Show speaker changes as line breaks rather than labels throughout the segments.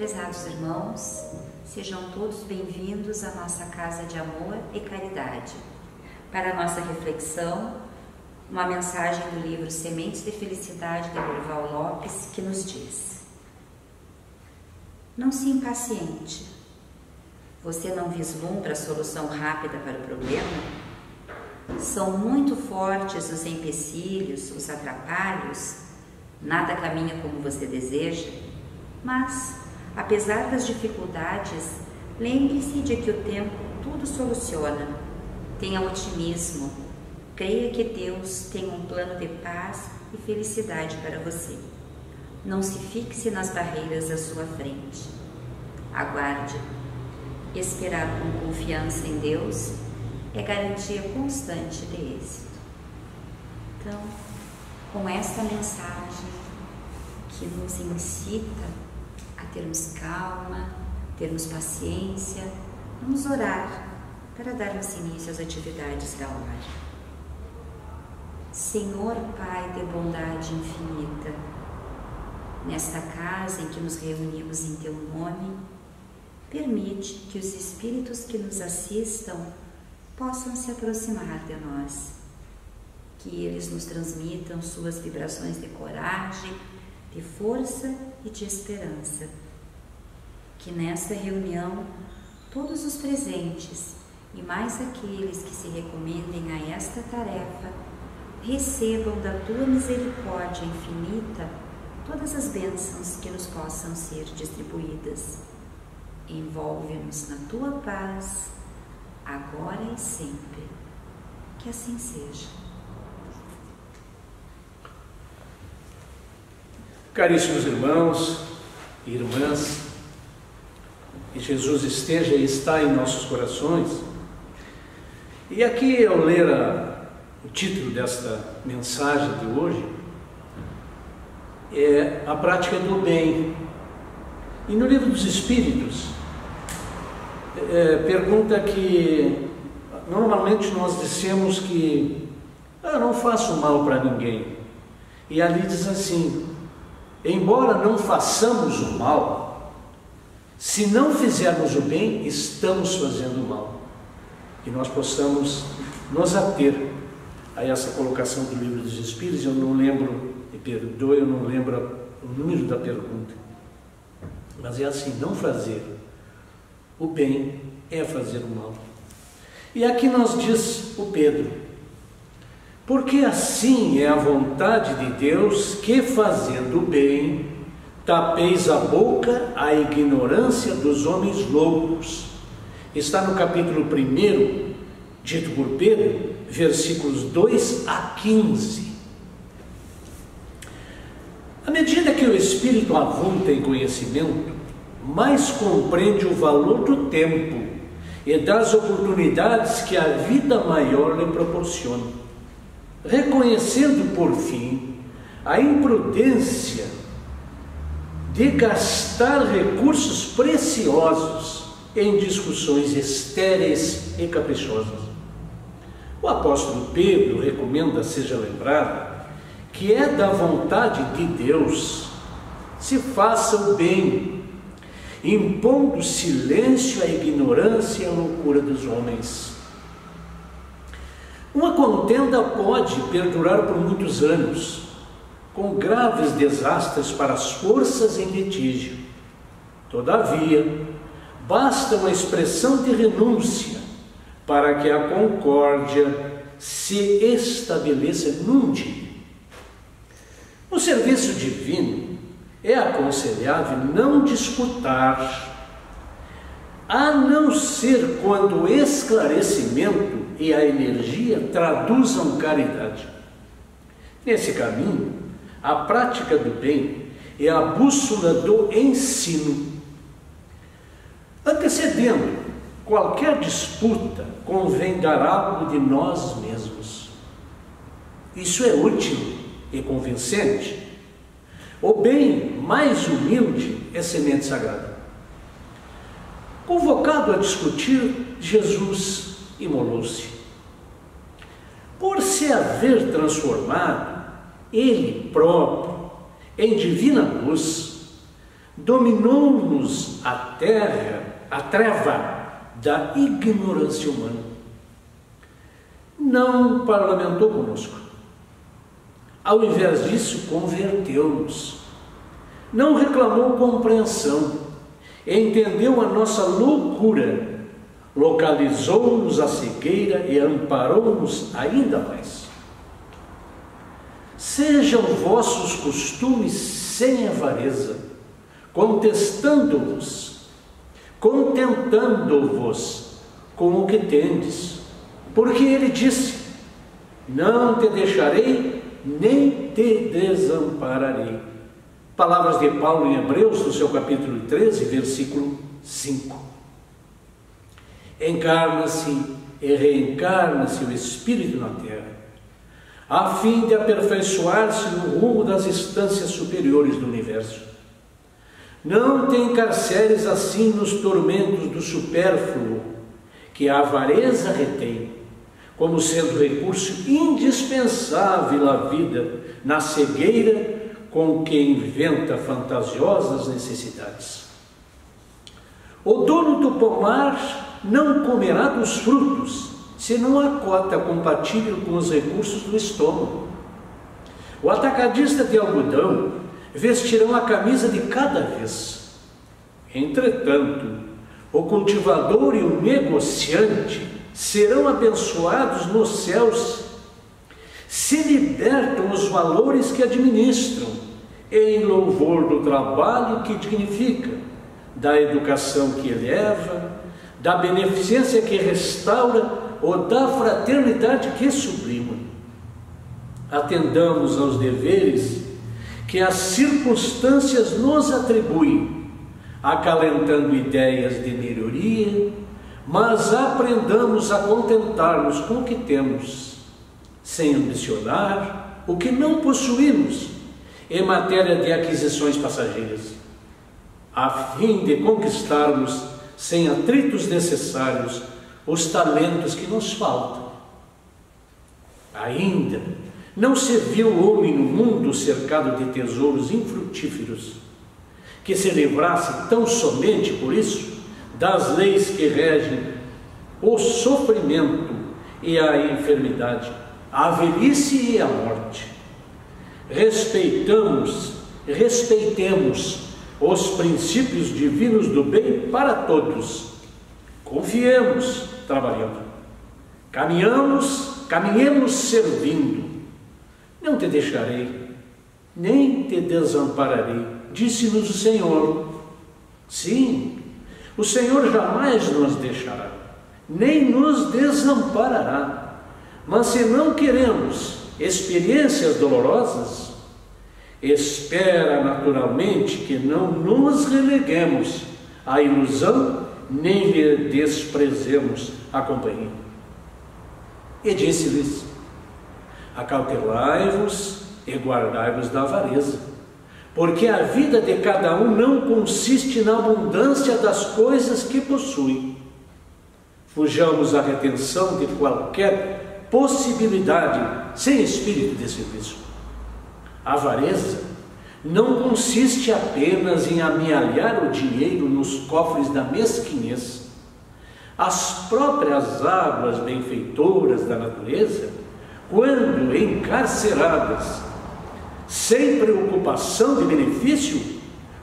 prezados irmãos, sejam todos bem-vindos à nossa casa de amor e caridade. Para a nossa reflexão, uma mensagem do livro Sementes de Felicidade, de Dorival Lopes, que nos diz: não se impaciente. Você não vislumbra a solução rápida para o problema? São muito fortes os empecilhos, os atrapalhos, nada caminha como você deseja, mas, apesar das dificuldades, lembre-se de que o tempo tudo soluciona. Tenha otimismo, creia que Deus tem um plano de paz e felicidade para você. Não se fixe nas barreiras à sua frente. Aguarde. Esperar com confiança em Deus é garantia constante de êxito. Então, com esta mensagem que nos incita a termos calma, termos paciência, vamos orar para darmos início às atividades da hora. Senhor Pai de bondade infinita, nesta casa em que nos reunimos em Teu nome, permite que os Espíritos que nos assistam possam se aproximar de nós, que eles nos transmitam suas vibrações de coragem, de força e de esperança. Que nesta reunião todos os presentes e mais aqueles que se recomendem a esta tarefa recebam da Tua misericórdia infinita todas as bênçãos que nos possam ser distribuídas. Envolve-nos na Tua paz, agora e sempre. Que assim seja.
Caríssimos irmãos e irmãs, que Jesus esteja e está em nossos corações. E aqui, ao ler o título desta mensagem de hoje, é a prática do bem. E no Livro dos Espíritos, pergunta que normalmente nós dissemos que não faço mal para ninguém. E ali diz assim: embora não façamos o mal, se não fizermos o bem, estamos fazendo o mal. E nós possamos nos ater a essa colocação do Livro dos Espíritos. Eu não lembro, me perdoe, eu não lembro o número da pergunta. Mas é assim: não fazer o bem é fazer o mal. E aqui nos diz o Pedro: porque assim é a vontade de Deus, que fazendo o bem, tapeis a boca à ignorância dos homens loucos. Está no capítulo 1, dito por Pedro, versículos 2 a 15. À medida que o espírito avulta em conhecimento, mais compreende o valor do tempo e das oportunidades que a vida maior lhe proporciona, reconhecendo por fim a imprudência de gastar recursos preciosos em discussões estéreis e caprichosas. O apóstolo Pedro recomenda seja lembrado que é da vontade de Deus se faça o bem, impondo silêncio à ignorância e à loucura dos homens. Uma contenda pode perdurar por muitos anos, com graves desastres para as forças em litígio. Todavia, basta uma expressão de renúncia para que a concórdia se estabeleça num dia. No serviço divino, é aconselhável não disputar, a não ser quando o esclarecimento e a energia traduzam caridade. Nesse caminho, a prática do bem é a bússola do ensino. Antecedendo qualquer disputa, convém dar algo de nós mesmos. Isso é útil e convincente. O bem mais humilde é semente sagrada. Convocado a discutir, Jesus imolou-se. Por se haver transformado Ele próprio em divina luz, dominou-nos a treva da ignorância humana. Não parlamentou conosco. Ao invés disso, converteu-nos. Não reclamou compreensão. Entendeu a nossa loucura. Localizou-nos a cegueira e amparou-nos ainda mais. Sejam vossos costumes sem avareza, contentando-vos com o que tendes, porque ele disse: não te deixarei, nem te desampararei. Palavras de Paulo em Hebreus, no seu capítulo 13, versículo 5. Encarna-se e reencarna-se o Espírito na terra, a fim de aperfeiçoar-se no rumo das instâncias superiores do universo. Não te encarceres assim nos tormentos do supérfluo, que a avareza retém, como sendo recurso indispensável à vida, na cegueira com que inventa fantasiosas necessidades. O dono do pomar não comerá dos frutos, senão a cota compatível com os recursos do estômago. O atacadista de algodão vestirão a camisa de cada vez. Entretanto, o cultivador e o negociante serão abençoados nos céus, se libertam os valores que administram, em louvor do trabalho que dignifica, da educação que eleva, da beneficência que restaura ou da fraternidade que sublima. Atendamos aos deveres que as circunstâncias nos atribuem, acalentando ideias de melhoria, mas aprendamos a contentar-nos com o que temos, sem ambicionar o que não possuímos em matéria de aquisições passageiras, a fim de conquistarmos, sem atritos necessários, os talentos que nos faltam. Ainda não se viu o homem no mundo cercado de tesouros infrutíferos, que se livrasse tão somente por isso das leis que regem o sofrimento e a enfermidade, a velhice e a morte. Respeitemos os princípios divinos do bem para todos. Confiemos trabalhando. Caminhemos servindo. Não te deixarei, nem te desampararei, disse-nos o Senhor. Sim, o Senhor jamais nos deixará, nem nos desamparará. Mas se não queremos experiências dolorosas, espera naturalmente que não nos releguemos à ilusão, nem lhe desprezemos a companhia. E disse-lhes: acautelai-vos e guardai-vos da avareza, porque a vida de cada um não consiste na abundância das coisas que possui. Fujamos à retenção de qualquer possibilidade sem espírito de serviço. A avareza não consiste apenas em amealhar o dinheiro nos cofres da mesquinhez. As próprias águas benfeitoras da natureza, quando encarceradas, sem preocupação de benefício,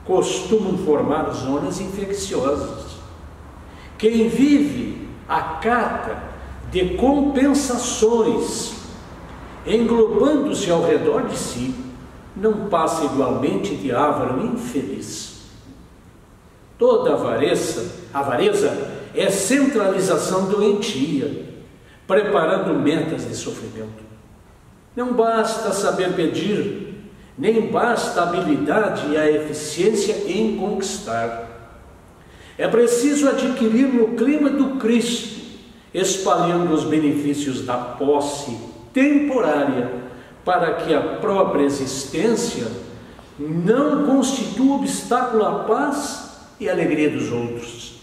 costumam formar zonas infecciosas. Quem vive à cata de compensações, englobando-se ao redor de si, não passa igualmente de avaro infeliz. Toda avareza é centralização doentia, preparando metas de sofrimento. Não basta saber pedir, nem basta a habilidade e a eficiência em conquistar. É preciso adquirir no clima do Cristo, espalhando os benefícios da posse temporária, para que a própria existência não constitua obstáculo à paz e alegria dos outros.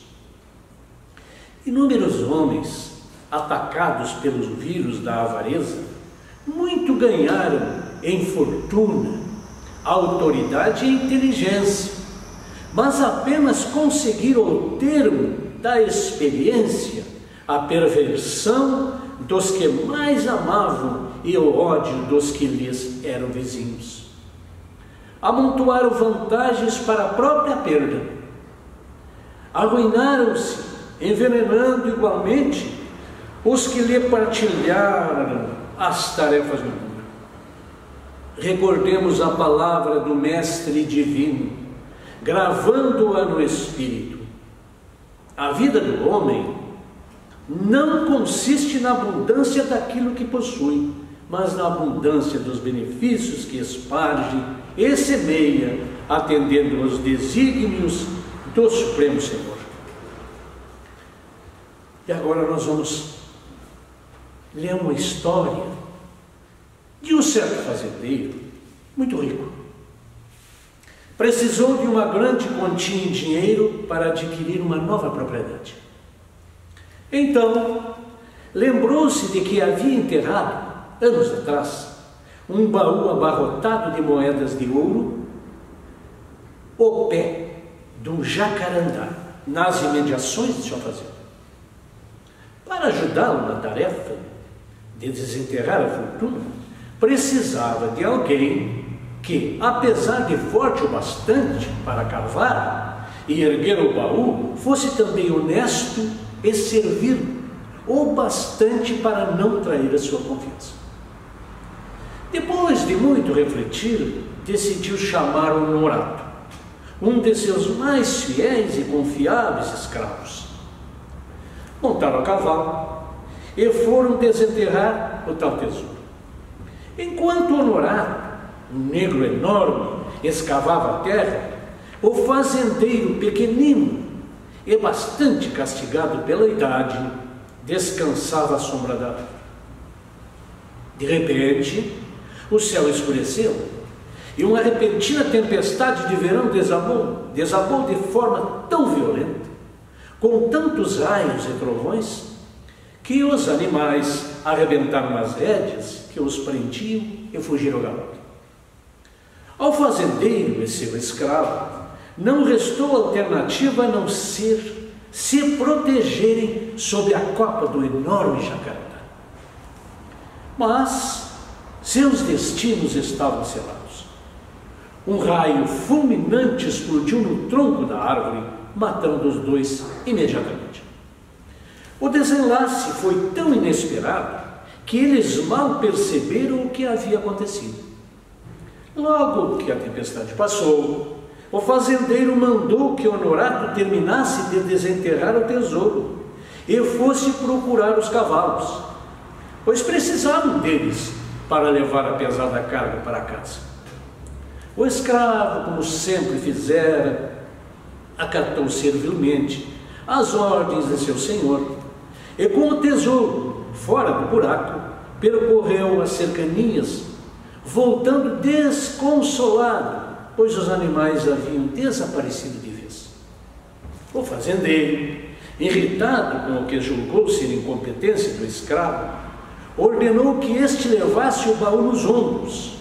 Inúmeros homens, atacados pelos vírus da avareza, muito ganharam em fortuna, autoridade e inteligência, mas apenas conseguir o termo da experiência, a perversão dos que mais amavam e o ódio dos que lhes eram vizinhos. Amontoaram vantagens para a própria perda. Arruinaram-se, envenenando igualmente os que lhe partilharam as tarefas do mundo. Recordemos a palavra do Mestre Divino, gravando-a no Espírito. A vida do homem não consiste na abundância daquilo que possui, mas na abundância dos benefícios que esparge e semeia, atendendo aos desígnios do Supremo Senhor. E agora nós vamos ler uma história de um certo fazendeiro muito rico. Precisou de uma grande quantia em dinheiro para adquirir uma nova propriedade. Então, lembrou-se de que havia enterrado, anos atrás, um baú abarrotado de moedas de ouro ao pé de um jacarandá, nas imediações de sua fazenda. Para ajudá-lo na tarefa de desenterrar a fortuna, precisava de alguém que, apesar de forte o bastante para cavar e erguer o baú, fosse também honesto e servir o bastante para não trair a sua confiança. Depois de muito refletir, decidiu chamar o Honorato, um de seus mais fiéis e confiáveis escravos. Montaram a cavalo e foram desenterrar o tal tesouro. Enquanto o Honorato, um negro enorme, escavava a terra, o fazendeiro pequenino e bastante castigado pela idade, descansava à sombra da árvore. De repente, o céu escureceu e uma repentina tempestade de verão desabou de forma tão violenta, com tantos raios e trovões, que os animais arrebentaram as rédeas que os prendiam e fugiram ao galope. Ao fazendeiro e seu escravo não restou alternativa a não ser se protegerem sob a copa do enorme jacarandá. Mas seus destinos estavam selados. Um raio fulminante explodiu no tronco da árvore, matando os dois imediatamente. O desenlace foi tão inesperado que eles mal perceberam o que havia acontecido. Logo que a tempestade passou, o fazendeiro mandou que Honorato terminasse de desenterrar o tesouro e fosse procurar os cavalos, pois precisavam deles para levar a pesada carga para casa. O escravo, como sempre fizera, acatou servilmente as ordens de seu senhor e, com o tesouro fora do buraco, percorreu as cercanias, voltando desconsolado, pois os animais haviam desaparecido de vez. O fazendeiro, irritado com o que julgou ser incompetência do escravo, ordenou que este levasse o baú nos ombros.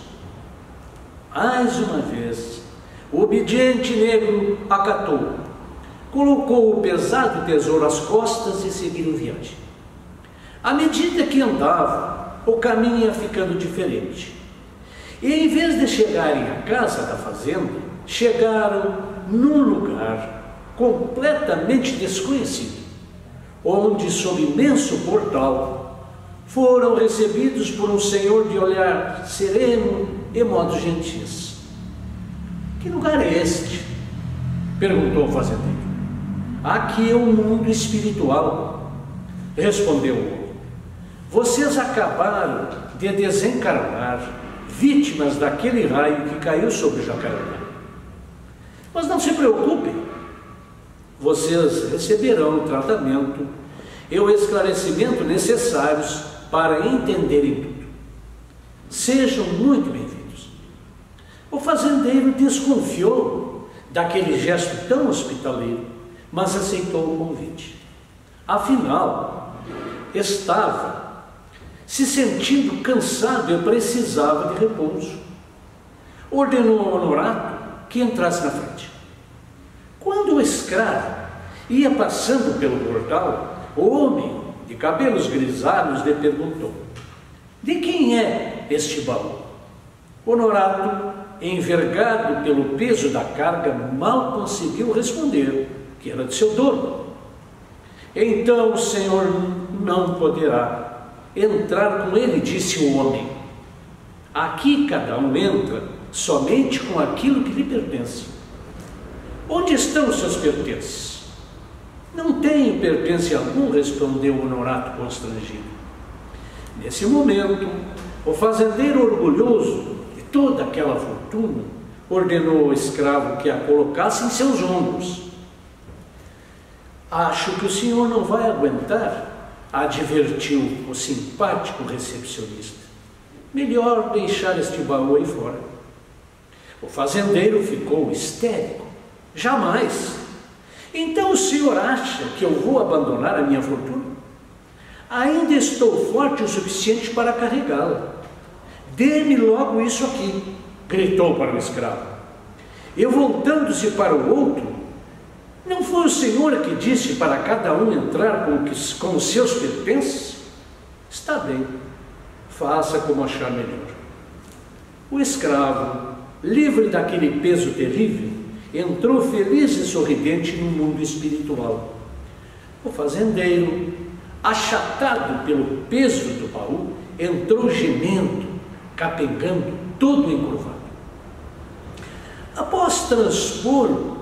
Mais uma vez, o obediente negro acatou, colocou o pesado tesouro às costas e seguiu viagem. À medida que andava, o caminho ia ficando diferente. E em vez de chegarem à casa da fazenda, chegaram num lugar completamente desconhecido, onde, sob imenso portal, foram recebidos por um senhor de olhar sereno e modos gentis. Que lugar é este? Perguntou o fazendeiro. Aqui é o mundo espiritual, respondeu o homem. Vocês acabaram de desencarnar, vítimas daquele raio que caiu sobre o jacarandá. Mas não se preocupem, vocês receberão o tratamento e o esclarecimento necessários para entenderem tudo. Sejam muito bem-vindos. O fazendeiro desconfiou daquele gesto tão hospitaleiro, mas aceitou o convite. Afinal, estava se sentindo cansado e precisava de repouso. Ordenou ao Honorato que entrasse na frente. o escravo ia passando pelo portal, o homem de cabelos grisalhos lhe perguntou: de quem é este baú? Honorato, envergado pelo peso da carga, mal conseguiu responder que era de seu dono. Então o senhor não poderá entrar com ele, disse o homem. Aqui cada um entra somente com aquilo que lhe pertence. Onde estão os seus pertences? Não tenho pertence algum, respondeu o Honorato constrangido. Nesse momento, o fazendeiro, orgulhoso de toda aquela fortuna, ordenou ao escravo que a colocasse em seus ombros. Acho que o senhor não vai aguentar, advertiu o simpático recepcionista. Melhor deixar este baú aí fora. O fazendeiro ficou histérico. Jamais! Então o senhor acha que eu vou abandonar a minha fortuna? Ainda estou forte o suficiente para carregá-la. Dê-me logo isso aqui, gritou para o escravo. E voltando-se para o outro: não foi o senhor que disse para cada um entrar com os seus pertences? Está bem, faça como achar melhor. O escravo, livre daquele peso terrível, entrou feliz e sorridente no mundo espiritual. O fazendeiro, achatado pelo peso do baú, entrou gemendo, capengando, todo encurvado. Após transporem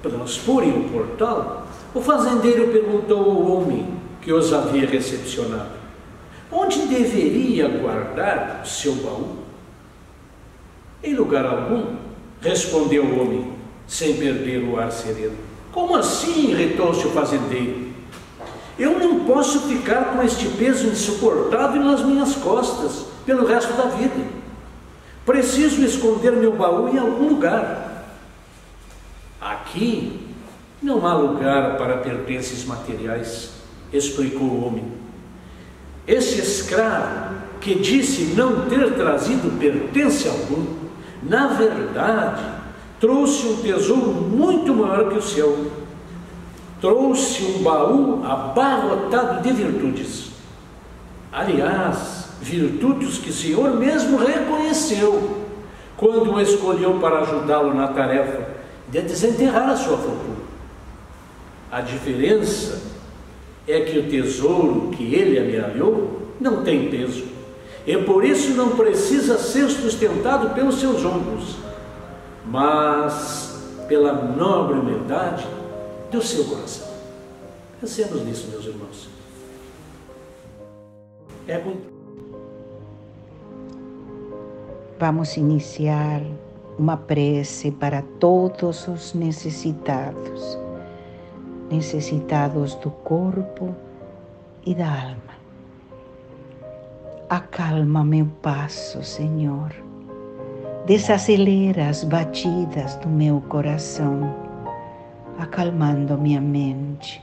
o portal, o fazendeiro perguntou ao homem que os havia recepcionado: onde deveria guardar o seu baú? Em lugar algum, respondeu o homem, sem perder o ar sereno. Como assim? Irritou-se o fazendeiro. Eu não posso ficar com este peso insuportável nas minhas costas pelo resto da vida. Preciso esconder meu baú em algum lugar. Aqui não há lugar para pertences materiais, explicou o homem. Esse escravo que disse não ter trazido pertence algum, na verdade, trouxe um tesouro muito maior que o seu. Trouxe um baú abarrotado de virtudes. Aliás, virtudes que o senhor mesmo reconheceu quando o escolheu para ajudá-lo na tarefa de desenterrar a sua fortuna. A diferença é que o tesouro que ele amealhou não tem peso, e por isso não precisa ser sustentado pelos seus ombros, mas pela nobre humildade do seu coração. Pensemos nisso, meus irmãos.
Vamos iniciar uma prece para todos os necessitados do corpo e da alma. Acalma meu passo, Senhor. Desacelera as batidas do meu coração, acalmando minha mente.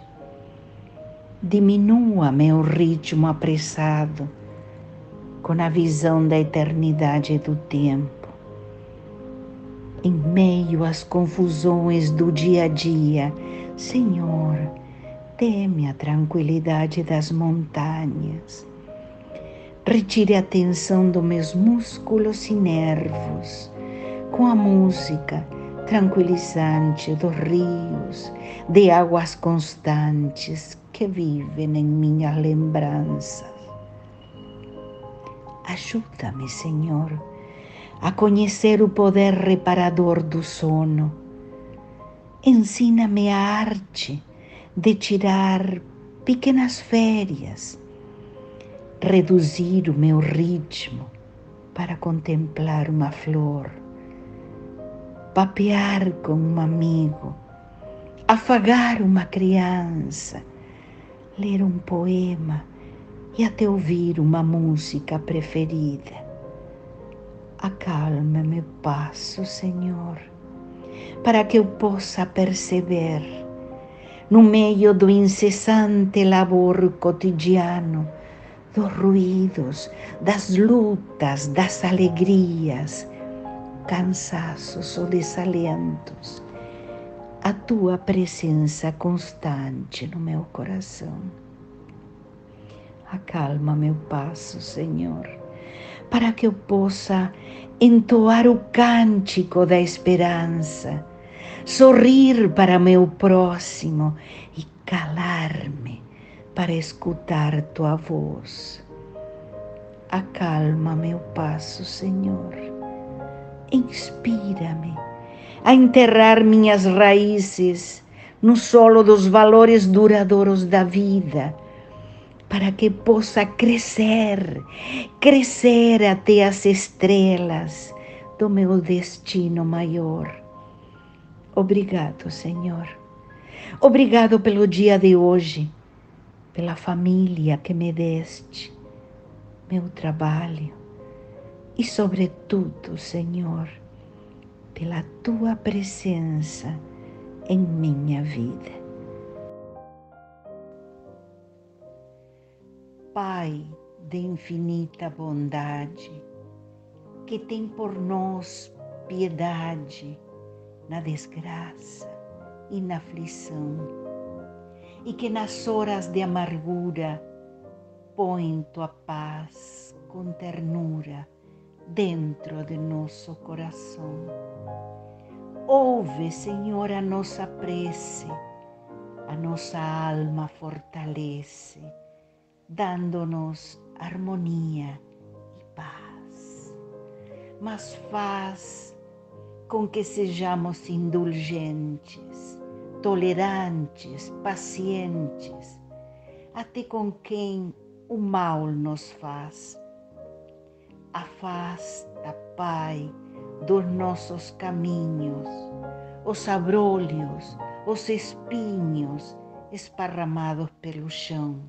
Diminua meu ritmo apressado, com a visão da eternidade e do tempo. Em meio às confusões do dia a dia, Senhor, dê-me a tranquilidade das montanhas. Retire a tensão dos meus músculos e nervos com a música tranquilizante dos rios, de águas constantes que vivem em minhas lembranças. Ajuda-me, Senhor, a conhecer o poder reparador do sono. Ensina-me a arte de tirar pequenas férias, reduzir o meu ritmo para contemplar uma flor, papear com um amigo, afagar uma criança, ler um poema e até ouvir uma música preferida. Acalma meu passo, Senhor, para que eu possa perceber, no meio do incessante labor cotidiano, dos ruídos, das lutas, das alegrias, cansaços ou desalentos, a tua presença constante no meu coração. Acalma meu passo, Senhor, para que eu possa entoar o cântico da esperança, sorrir para meu próximo e calar-me para escutar tua voz. Acalma meu passo, Senhor. Inspira-me a enterrar minhas raízes no solo dos valores duradouros da vida, para que possa crescer até as estrelas do meu destino maior. Obrigado, Senhor. Obrigado pelo dia de hoje, pela família que me deste, meu trabalho e, sobretudo, Senhor, pela tua presença em minha vida. Pai de infinita bondade, que tem por nós piedade na desgraça e na aflição, e que nas horas de amargura põe tua paz com ternura dentro de nosso coração. Ouve, Senhor, a nossa prece, a nossa alma fortalece, dando-nos harmonia e paz. Mas faz com que sejamos indulgentes, tolerantes, pacientes, até com quem o mal nos faz. Afasta, Pai, dos nossos caminhos, os abrolhos, os espinhos esparramados pelo chão,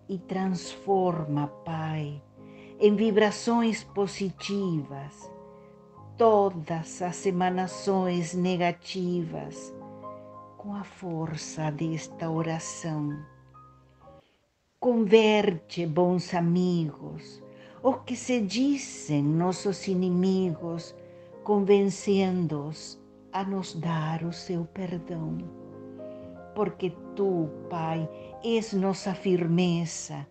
e transforma, Pai, em vibrações positivas todas as emanações negativas com a força desta oração. Converte, bons amigos, os que se dizem nossos inimigos, convencendo-os a nos dar o seu perdão. Porque tu, Pai, és nossa firmeza,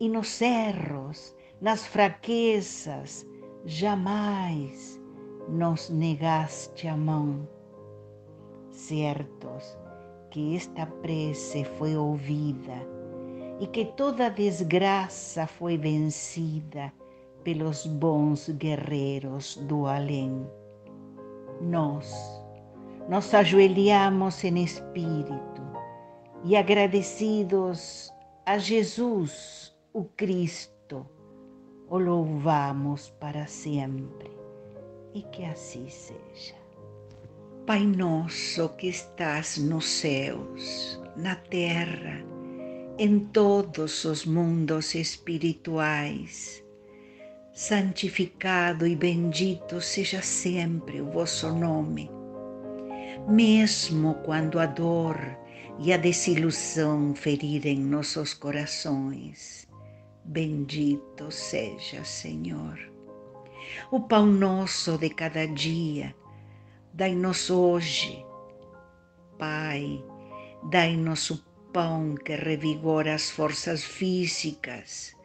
e nos erros, nas fraquezas, jamais nos negaste a mão. Certos que esta prece foi ouvida e que toda desgraça foi vencida pelos bons guerreiros do além. Nós nos ajoelhamos em espírito e, agradecidos a Jesus, o Cristo, o louvamos para sempre, e que assim seja. Pai nosso que estás nos céus, na terra, em todos os mundos espirituais, santificado e bendito seja sempre o vosso nome. Mesmo quando a dor e a desilusão ferirem nossos corações, bendito seja, Senhor. O pão nosso de cada dia, dai-nos hoje. Pai, dai-nos o pão que revigora as forças físicas,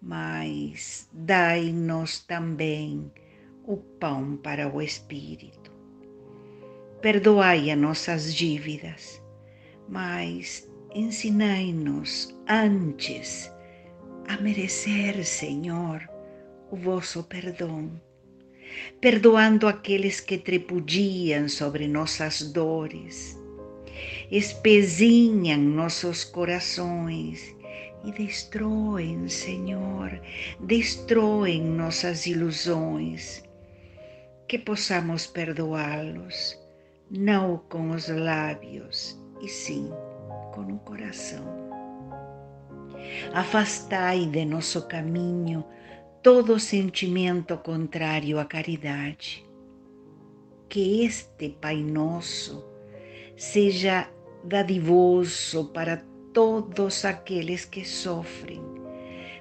mas dai-nos também o pão para o espírito. Perdoai as nossas dívidas, mas ensinai-nos antes a merecer, Senhor, o vosso perdão, perdoando aqueles que tripudiam sobre nossas dores, espezinham nossos corações e destroem, Senhor, destroem nossas ilusões, que possamos perdoá-los, não com os lábios, e sim com o coração. Afastai de nosso caminho todo sentimento contrário à caridade. Que este Pai Nosso seja dadivoso para todos aqueles que sofrem,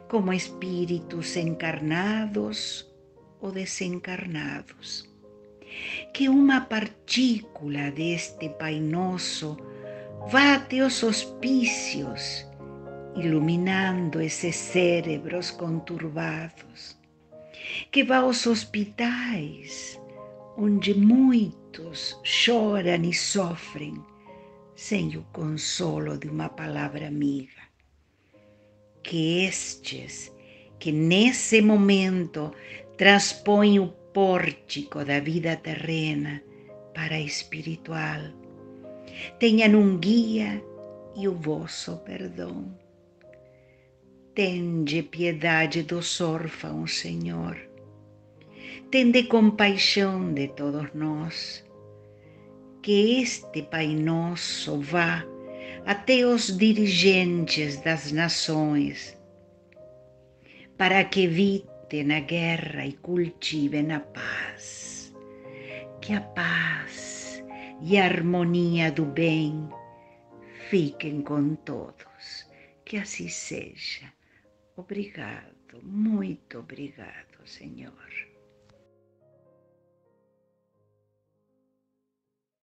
como espíritos encarnados ou desencarnados. que uma partícula deste Pai Nosso vá até os hospícios, iluminando esses cérebros conturbados, que vá aos hospitais, onde muitos choram e sofrem, sem o consolo de uma palavra amiga. Que estes, que nesse momento transpõem o pórtico da vida terrena para a espiritual, tenham um guia e o vosso perdão. Tende piedade dos órfãos, Senhor. Tende compaixão de todos nós. Que este Pai Nosso vá até os dirigentes das nações, para que evitem a guerra e cultivem a paz. Que a paz e a harmonia do bem fiquem com todos. Que assim seja. Obrigado, muito obrigado, Senhor.